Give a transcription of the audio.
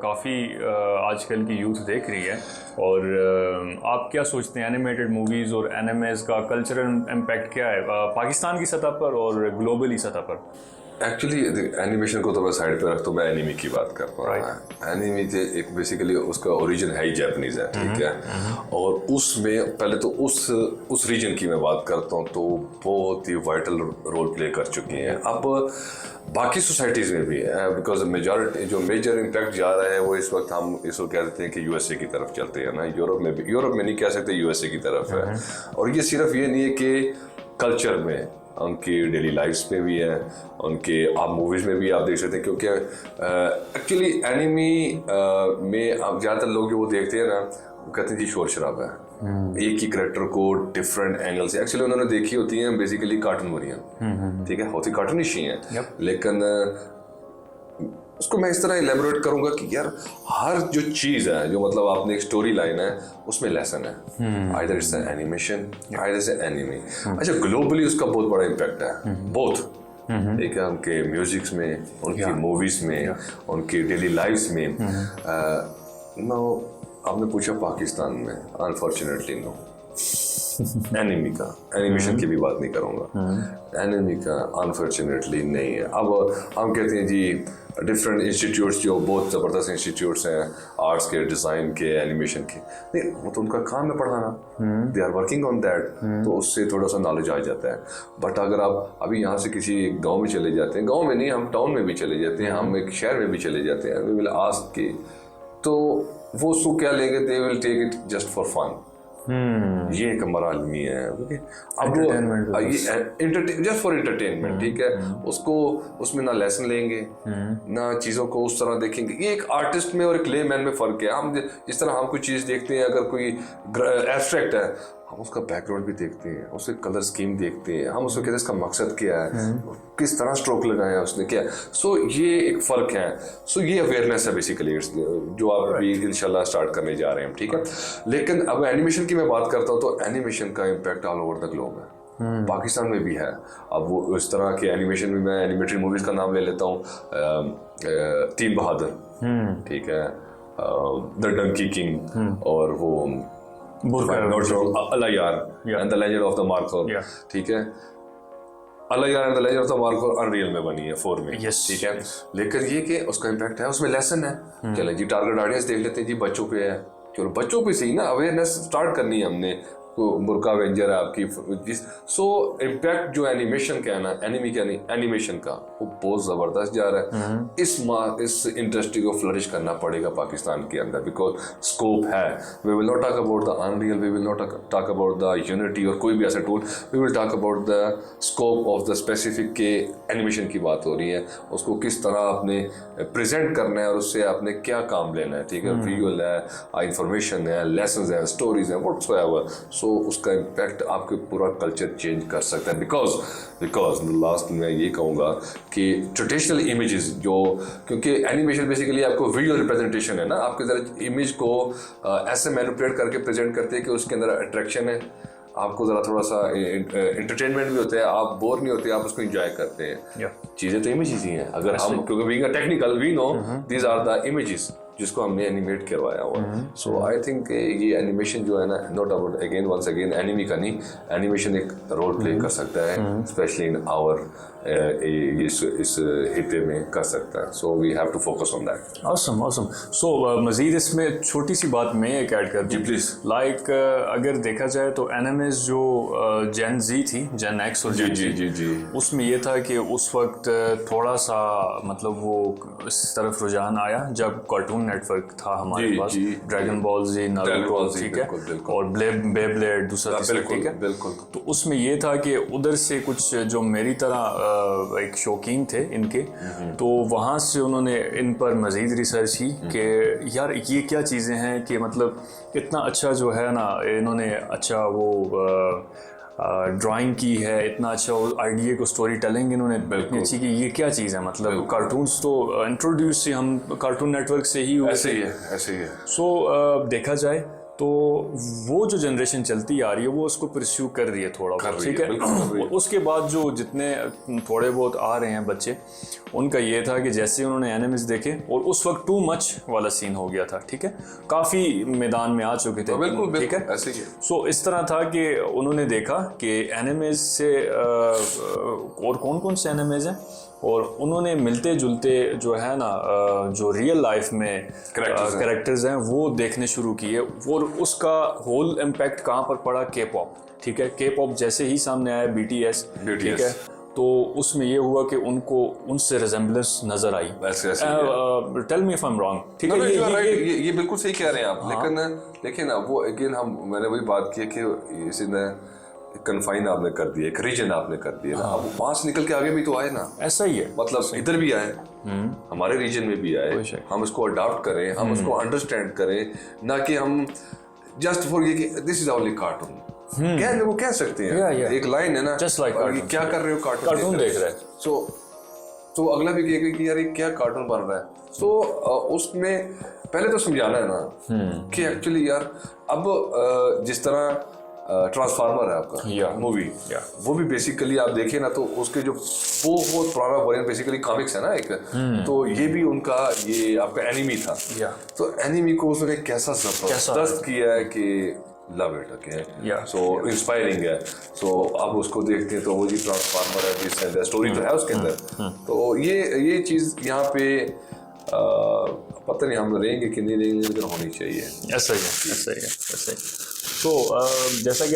काफ़ी आजकल की यूथ देख रही है। और आप क्या सोचते हैं एनिमेटेड मूवीज़ और एनिमेज का कल्चरल इम्पैक्ट क्या है पाकिस्तान की सतह पर और ग्लोबली सतह पर? एक्चुअली एनिमेशन को तो मैं साइड पे रख, तो मैं एनिमी की बात कर पा रहा हूँ। एनिमी एक बेसिकली उसका ओरिजिन है ही जापानीज है, ठीक है। और उसमें पहले तो उस रीजन की मैं बात करता हूँ तो बहुत ही वाइटल रोल प्ले कर चुकी हैं। अब बाकी सोसाइटीज़ में भी है, बिकॉज मेजॉरिटी जो मेजर इम्पैक्ट जा रहा है वो इस वक्त हम इसको कह देते हैं कि यूएसए की तरफ चलते हैं ना। यूरोप में नहीं कह सकते, यूएसए की तरफ है। और ये सिर्फ ये नहीं है कि कल्चर में, उनकी डेली लाइफ्स में भी है, उनके आप मूवीज़ में भी आप देख सकते हैं। क्योंकि एक्चुअली एनिमी में आप ज़्यादातर लोग जो वो देखते हैं ना, वो कहते हैं जी शोर शराबा है, एक ही करेक्टर को डिफरेंट एंगल से। एक्चुअली उन्होंने देखी होती हैं बेसिकली कार्टून मूवियाँ, ठीक है, होती कार्टूनिश ही हैं, लेकिन उसको मैं इस तरह इलेबोरेट करूंगा कि यार हर जो चीज़ है, जो मतलब आपने एक स्टोरी लाइन है, उसमें लेसन है। Either it's animation, either it's enemy. अच्छा, ग्लोबली उसका बहुत बड़ा इम्पैक्ट है, बोथ, ठीक है, उनके म्यूजिक्स में, उनकी मूवीज में, उनकी डेली लाइफ्स में। नो, आपने पूछा पाकिस्तान में, अनफॉर्चुनेटली नो। एनिमी का, एनिमेशन की भी बात नहीं करूँगा, एनिमी का अनफॉर्चुनेटली नहीं है। अब हम कहते हैं जी डिफरेंट इंस्टीट्यूट्स जो बहुत ज़बरदस्त इंस्टीट्यूट्स हैं आर्ट्स के, डिज़ाइन के, एनिमेशन के, नहीं वो तो उनका काम है पढ़ाना, they are working on that, तो उससे थोड़ा सा नॉलेज आ जाता है। बट अगर आप अभी यहाँ से किसी गांव में चले जाते हैं, गांव में नहीं, हम टाउन में भी चले जाते हैं, हम एक शहर में भी चले जाते हैं, वी विल आस्क के, तो वो उसको क्या लेंगे, they will take it just for fun. ये एक हमारा आलमी है, अब जस्ट फॉर एंटरटेनमेंट, ठीक है। उसको उसमें ना लेसन लेंगे, ना चीज़ों को उस तरह देखेंगे। ये एक आर्टिस्ट में और एक ले मैन में फ़र्क है। हम जिस तरह हम कोई चीज़ देखते हैं, अगर कोई एब्स्ट्रैक्ट है, हम उसका बैकग्राउंड भी देखते हैं, उसके कलर स्कीम देखते हैं, हम उसको कहते हैं इसका मकसद क्या है, किस तरह स्ट्रोक लगाया उसने, क्या। सो ये एक फ़र्क है। सो ये अवेयरनेस है बेसिकली, जो आप अभी इंशाल्लाह स्टार्ट करने जा रहे हैं, ठीक है। लेकिन अब एनिमेशन की मैं बात करता हूँ तो एनिमेशन का impact all over the globe है, पाकिस्तान में भी है। अब वो उस तरह के एनिमेशन में मैं एनिमेटेड मूवीज़ का नाम ले लेता हूँ, तीन बहादुर, ठीक है, द डंकी किंग, और वो अल्लाह यार and the legend of the markhor, ठीक है। अल्लाह यार and the legend of the markhor unreal में बनी है 4 में, ठीक है। लेकिन ये कि उसका इम्पैक्ट है, उसमें लेसन है। चले जी टारगेट ऑडियंस देख लेते हैं जी, बच्चों पे है, चलो बच्चों पे से ही ना अवेयरनेस स्टार्ट करनी है हमने। बुरका वेंजर है आपकी। सो इम्पैक्ट जो एनिमेशन का है ना, एनिमी का नहीं, एनिमेशन का, वो बहुत ज़बरदस्त जा रहा है। इस इंडस्ट्री को फ्लरिश करना पड़ेगा पाकिस्तान के अंदर, बिकॉज स्कोप है। We will not talk about the unreal, we will not talk about the unity और कोई भी ऐसा tool, we will talk about the scope of the specific के एनिमेशन की बात हो रही है। उसको किस तरह आपने प्रेजेंट करना है और उससे आपने क्या काम लेना है, ठीक है। विजुअल है, इंफॉर्मेशन है, लेसन है, स्टोरीज है, व्हाटसोएवर। तो उसका इम्पैक्ट आपके पूरा कल्चर चेंज कर सकता है। बिकॉज लास्ट में ये कहूँगा कि ट्रेडिशनल इमेजेस जो, क्योंकि एनिमेशन बेसिकली आपको विजुअल रिप्रेजेंटेशन है ना, आपके ज़रा इमेज को ऐसे मैनिपुलेट करके प्रेजेंट करते हैं कि उसके अंदर अट्रैक्शन है, आपको ज़रा थोड़ा सा एंटरटेनमेंट भी होता है, आप बोर नहीं होते, आप उसको एंजॉय करते हैं। चीज़ें तो इमेजेस ही हैं। अगर हम, क्योंकि being a technical we know these are the images जिसको हमने एनिमेट करवाया हुआ। सो आई थिंक ये एनिमेशन जो है ना, not about again once again enemy का नहीं, एनिमेशन एक रोल प्ले कर सकता है, स्पेशली इन आवर इस हिते में कर सकता है। So we have to focus on that. Awesome awesome. So मज़ीद इसमें छोटी सी बात मैं एक ऐड कर दूँ, प्लीज़। लाइक अगर देखा जाए तो एनिमेज जो जेन जी थी, जेन एक्स और जेन जी, उसमें ये था कि उस वक्त थोड़ा सा मतलब वो इस तरफ रुझान आया जब कार्टून नेटवर्क था हमारे पास, ड्रैगन बॉल जी, नारुतो, ठीक है, और बेब्लेड दूसरा, ठीक है, बिल्कुल। तो उसमें ये था कि उधर से कुछ जो मेरी तरह एक शौकीन थे इनके, तो वहाँ से उन्होंने इन पर मज़ीद रिसर्च की कि यार ये क्या चीज़ें हैं कि मतलब इतना अच्छा जो है ना, इन्होंने अच्छा वो ड्राइंग की है, इतना अच्छा आइडिया को स्टोरी टेलिंग इन्होंने इतनी अच्छी की, ये क्या चीज़ है। मतलब कार्टून्स तो इंट्रोड्यूस हम कार्टून नेटवर्क से ही हुए, ऐसे ही है। सो देखा जाए तो वो जो जनरेशन चलती आ रही है वो उसको परस्यू कर रही है थोड़ा बहुत, ठीक है। और उसके बाद जो जितने थोड़े बहुत आ रहे हैं बच्चे, उनका ये था कि जैसे उन्होंने एनिमीज देखे और उस वक्त टू मच वाला सीन हो गया था, ठीक है, काफ़ी मैदान में आ चुके थे, बिल्कुल ठीक है। ऐसे ही है। सो इस तरह था कि उन्होंने देखा कि एनिमीज से और कौन कौन से एनिमीज हैं, और उन्होंने मिलते जुलते जो है ना जो रियल लाइफ में कैरेक्टर्स हैं वो देखने शुरू किए, और उसका होल इम्पैक्ट कहाँ पर पड़ा, के पॉप, ठीक है। के पॉप जैसे ही सामने आया, BTS, ठीक है, तो उसमें ये हुआ कि उनको उनसे रिजेम्बलेंस नजर आई। Tell me if I am wrong, ठीक है। ये बिल्कुल सही कह रहे हैं आप, लेकिन देखिए ना वो अगेन मैंने वही बात की कि इसी ने कन्फाइन आपने कर दिया, एक रीजन आपने कर दिया, अब वहां से निकल के आगे भी तो आए ना, ऐसा ही है, मतलब इधर भी आए, हमारे रीजन में भी आए, हम इसको अडॉप्ट करें, हम उसको अंडरस्टैंड करें, ना कि हम जस्ट फॉर ये कि दिस इज ओनली कार्टून वो कह सकते हैं। एक लाइन है ना, जस्ट लाइक क्या कर रहे हो, कार्टून देख रहे हैं, तो अगला भी कहेगा कि यार ये क्या कार्टून बन रहा है। तो उसमें पहले तो समझाना है ना कि एक्चुअली यार अब जिस तरह ट्रांसफार्मर है आपका मूवी, वो भी बेसिकली आप देखें ना तो उसके जो वो बहुत पुराना वर्जन बेसिकली कॉमिक्स है ना एक, तो ये भी उनका ये आपका एनिमी था, तो एनिमी को उसने कैसा जबरदस्त किया है कि love it, okay, so inspiring है। सो अब उसको देखते हैं तो वो जी ट्रांसफार्मर है, जिस स्टोरी तो है उसके अंदर, तो ये चीज़ यहाँ पे पता नहीं हम रहेंगे कि नहीं रहेंगे, लेकिन होनी चाहिए। ऐसा ही है। तो जैसा कि